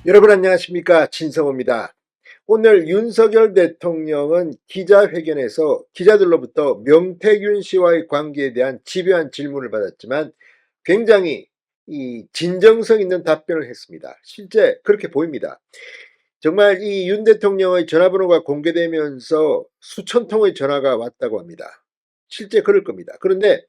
여러분 안녕하십니까, 진성호입니다. 오늘 윤석열 대통령은 기자회견에서 기자들로부터 명태균 씨와의 관계에 대한 집요한 질문을 받았지만 굉장히 진정성 있는 답변을 했습니다. 실제 그렇게 보입니다. 정말 이 윤 대통령의 전화번호가 공개되면서 수천 통의 전화가 왔다고 합니다. 실제 그럴 겁니다. 그런데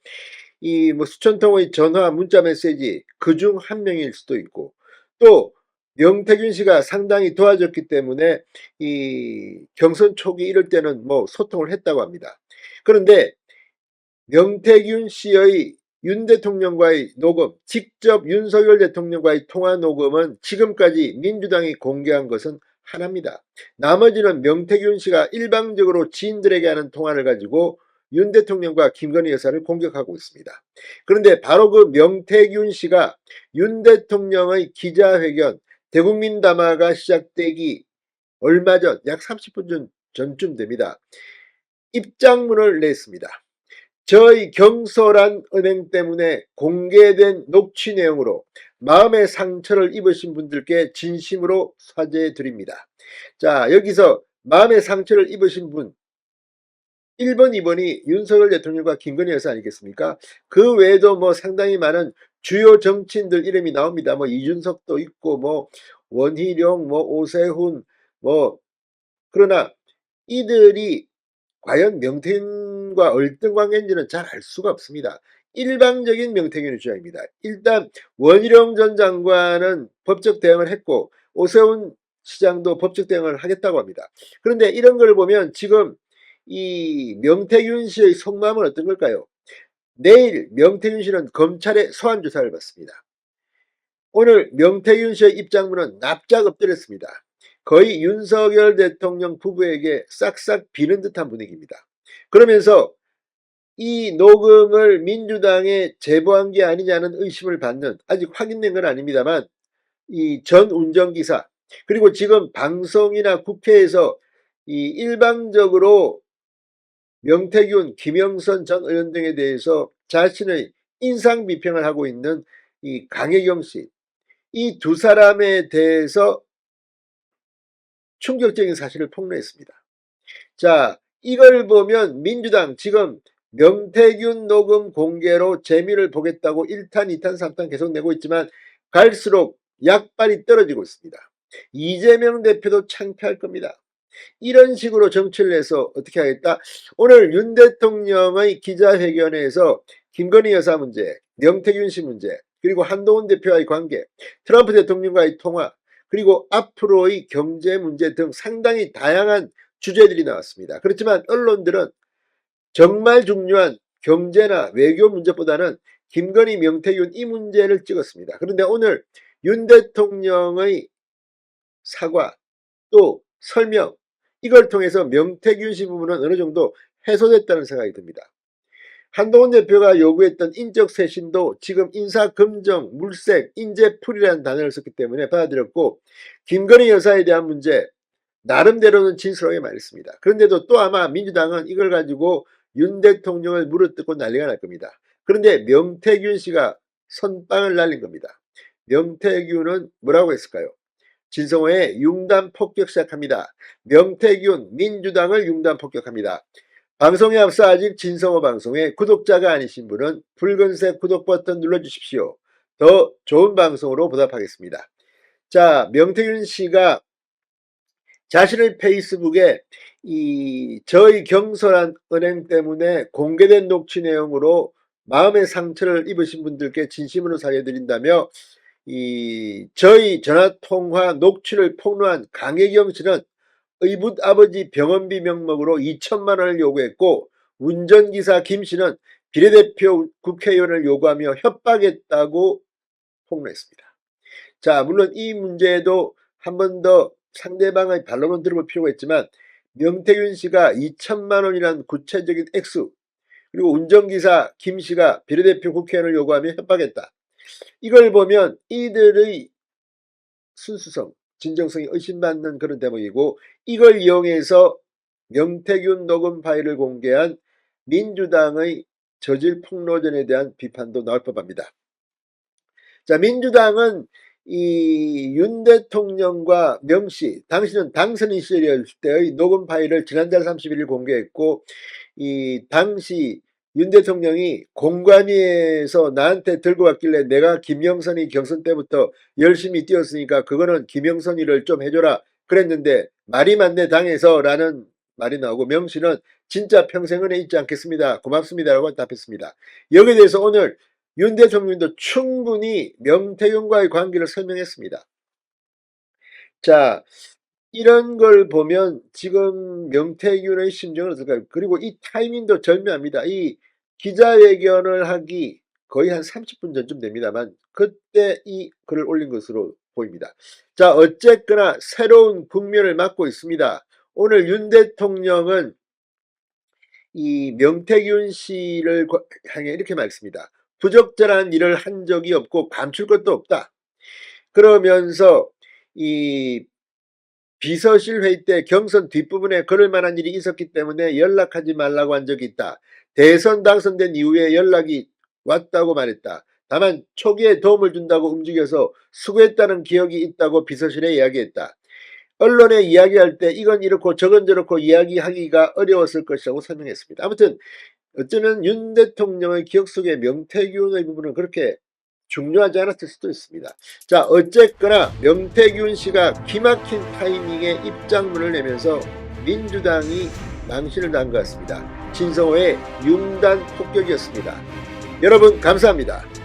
이 뭐 수천 통의 전화, 문자 메시지 그중 한 명일 수도 있고, 또 명태균 씨가 상당히 도와줬기 때문에 이 경선 초기 이럴 때는 뭐 소통을 했다고 합니다. 그런데 명태균 씨의 윤 대통령과의 녹음, 직접 윤석열 대통령과의 통화 녹음은 지금까지 민주당이 공개한 것은 하나입니다. 나머지는 명태균 씨가 일방적으로 지인들에게 하는 통화를 가지고 윤 대통령과 김건희 여사를 공격하고 있습니다. 그런데 바로 그 명태균 씨가 윤 대통령의 기자회견, 대국민 담화가 시작되기 얼마 전, 약 30분 전쯤 됩니다. 입장문을 냈습니다. 저희 경솔한 은행 때문에 공개된 녹취 내용으로 마음의 상처를 입으신 분들께 진심으로 사죄해 드립니다. 자, 여기서 마음의 상처를 입으신 분 1번, 2번이 윤석열 대통령과 김건희 여사 아니겠습니까? 그 외에도 뭐 상당히 많은 주요 정치인들 이름이 나옵니다. 뭐 이준석도 있고, 뭐 원희룡, 뭐 오세훈, 뭐 그러나 이들이 과연 명태균과 얼떤 관계인지는 잘 알 수가 없습니다. 일방적인 명태균의 주장입니다. 일단 원희룡 전 장관은 법적 대응을 했고 오세훈 시장도 법적 대응을 하겠다고 합니다. 그런데 이런 걸 보면 지금 이 명태균 씨의 속마음은 어떤 걸까요? 내일 명태균 씨는 검찰의 소환 조사를 받습니다. 오늘 명태균 씨의 입장문은 납작 엎드렸습니다. 거의 윤석열 대통령 부부에게 싹싹 비는 듯한 분위기입니다. 그러면서 이 녹음을 민주당에 제보한 게 아니냐는 의심을 받는, 아직 확인된 건 아닙니다만, 이 전 운전기사, 그리고 지금 방송이나 국회에서 이 일방적으로 명태균, 김영선 전 의원 등에 대해서 자신의 인상 비평을 하고 있는 이 강혜경 씨, 이 두 사람에 대해서 충격적인 사실을 폭로했습니다. 자, 이걸 보면 민주당 지금 명태균 녹음 공개로 재미를 보겠다고 1탄, 2탄, 3탄 계속 내고 있지만 갈수록 약발이 떨어지고 있습니다. 이재명 대표도 창피할 겁니다. 이런 식으로 정치를 해서 어떻게 하겠다? 오늘 윤 대통령의 기자회견에서 김건희 여사 문제, 명태균 씨 문제, 그리고 한동훈 대표와의 관계, 트럼프 대통령과의 통화, 그리고 앞으로의 경제 문제 등 상당히 다양한 주제들이 나왔습니다. 그렇지만 언론들은 정말 중요한 경제나 외교 문제보다는 김건희, 명태균 이 문제를 찍었습니다. 그런데 오늘 윤 대통령의 사과, 또 설명, 이걸 통해서 명태균 씨 부분은 어느 정도 해소됐다는 생각이 듭니다. 한동훈 대표가 요구했던 인적 쇄신도 지금 인사검증, 물색, 인재풀이라는 단어를 썼기 때문에 받아들였고, 김건희 여사에 대한 문제 나름대로는 진솔하게 말했습니다. 그런데도 또 아마 민주당은 이걸 가지고 윤 대통령을 물어뜯고 난리가 날 겁니다. 그런데 명태균 씨가 선빵을 날린 겁니다. 명태균은 뭐라고 했을까요? 진성호의 융단 폭격 시작합니다. 명태균 민주당을 융단 폭격합니다. 방송에 앞서 아직 진성호 방송에 구독자가 아니신 분은 붉은색 구독 버튼 눌러주십시오. 더 좋은 방송으로 보답하겠습니다. 자, 명태균 씨가 자신의 페이스북에 이 저희 경솔한 은행 때문에 공개된 녹취 내용으로 마음의 상처를 입으신 분들께 진심으로 사죄드린다며 이 저희 전화통화 녹취를 폭로한 강혜경 씨는 의붓 아버지 병원비 명목으로 2천만 원을 요구했고 운전기사 김 씨는 비례대표 국회의원을 요구하며 협박했다고 폭로했습니다. 자, 물론 이 문제에도 한 번 더 상대방의 반론은 들어볼 필요가 있지만 명태균 씨가 2천만 원이라는 구체적인 액수, 그리고 운전기사 김 씨가 비례대표 국회의원을 요구하며 협박했다. 이걸 보면 이들의 순수성, 진정성이 의심받는 그런 대목이고, 이걸 이용해서 명태균 녹음 파일을 공개한 민주당의 저질 폭로전에 대한 비판도 나올 법합니다. 자, 민주당은 이 윤 대통령과 명 씨, 당시는 당선인 시절이었을 때의 녹음 파일을 지난달 31일 공개했고, 이 당시 윤 대통령이 공관위에서 나한테 들고 왔길래 내가 김영선이 경선 때부터 열심히 뛰었으니까 그거는 김영선이를 좀 해줘라 그랬는데 말이 맞네 당에서 라는 말이 나오고, 명 씨는 진짜 평생은에 잊지 않겠습니다. 고맙습니다 라고 답했습니다. 여기에 대해서 오늘 윤 대통령도 충분히 명태균과의 관계를 설명했습니다. 자, 이런 걸 보면 지금 명태균의 심정은 어떨까요? 그리고 이 타이밍도 절묘합니다. 이 기자회견을 하기 거의 한 30분 전쯤 됩니다만 그때 이 글을 올린 것으로 보입니다. 자, 어쨌거나 새로운 국면을 맞고 있습니다. 오늘 윤 대통령은 이 명태균 씨를 향해 이렇게 말했습니다. 부적절한 일을 한 적이 없고 감출 것도 없다. 그러면서 이 비서실 회의 때 경선 뒷부분에 그럴 만한 일이 있었기 때문에 연락하지 말라고 한 적이 있다. 대선 당선된 이후에 연락이 왔다고 말했다. 다만 초기에 도움을 준다고 움직여서 수고했다는 기억이 있다고 비서실에 이야기했다. 언론에 이야기할 때 이건 이렇고 저건 저렇고 이야기하기가 어려웠을 것이라고 설명했습니다. 아무튼 어쩌면 윤 대통령의 기억 속에 명태균의 부분은 그렇게 중요하지 않았을 수도 있습니다. 자, 어쨌거나 명태균 씨가 기막힌 타이밍에 입장문을 내면서 민주당이 망신을 당한 것 같습니다. 진성호의 융단 폭격이었습니다. 여러분 감사합니다.